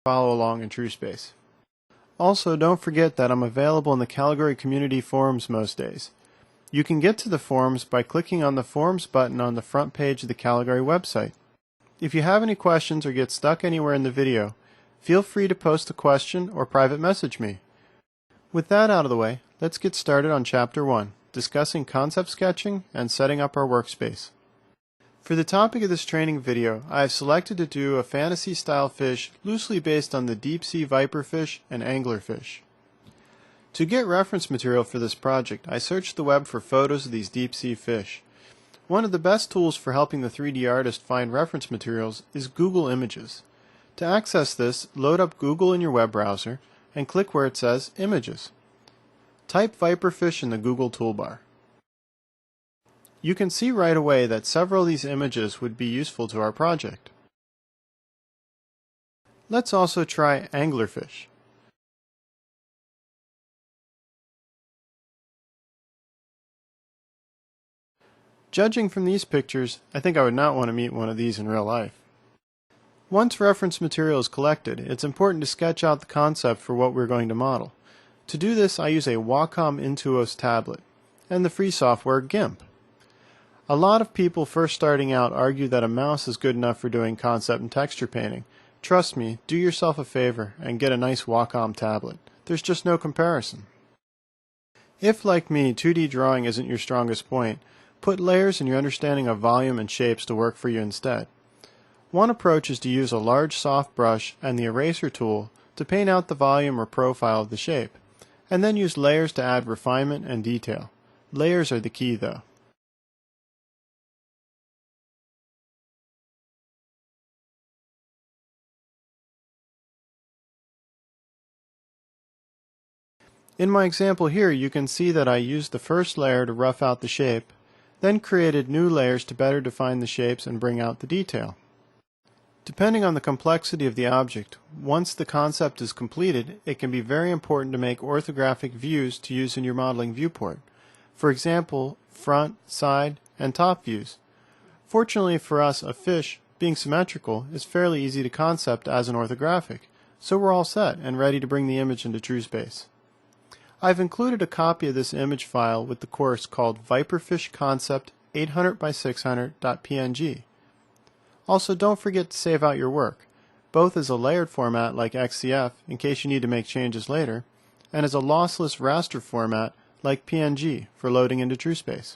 follow along in TrueSpace. Also, don't forget that I'm available in the Calgary Community Forums most days. You can get to the forums by clicking on the Forums button on the front page of the Calgary website. If you have any questions or get stuck anywhere in the video, feel free to post a question or private message me. With that out of the way, let's get started on Chapter 1, discussing concept sketching and setting up our workspace. For the topic of this training video, I have selected to do a fantasy-style fish loosely based on the deep-sea viperfish and anglerfish. To get reference material for this project, I searched the web for photos of these deep-sea fish. One of the best tools for helping the 3D artist find reference materials is Google Images. To access this, load up Google in your web browser and click where it says Images. Type viperfish in the Google toolbar. You can see right away that several of these images would be useful to our project. Let's also try anglerfish. Judging from these pictures, I think I would not want to meet one of these in real life. Once reference material is collected, it's important to sketch out the concept for what we're going to model. To do this, I use a Wacom Intuos tablet and the free software GIMP. A lot of people first starting out argue that a mouse is good enough for doing concept and texture painting. Trust me, do yourself a favor and get a nice Wacom tablet. There's just no comparison. If, like me, 2D drawing isn't your strongest point, put layers and your understanding of volume and shapes to work for you instead. One approach is to use a large soft brush and the eraser tool to paint out the volume or profile of the shape, and then use layers to add refinement and detail. Layers are the key though. In my example here, you can see that I used the first layer to rough out the shape, then created new layers to better define the shapes and bring out the detail. Depending on the complexity of the object, once the concept is completed, it can be very important to make orthographic views to use in your modeling viewport. For example, front, side, and top views. Fortunately for us, a fish, being symmetrical, is fairly easy to concept as an orthographic, so we're all set and ready to bring the image into TrueSpace. I've included a copy of this image file with the course called Viperfish Concept 800x600.png. Also, don't forget to save out your work, both as a layered format like XCF in case you need to make changes later, and as a lossless raster format like PNG for loading into TrueSpace.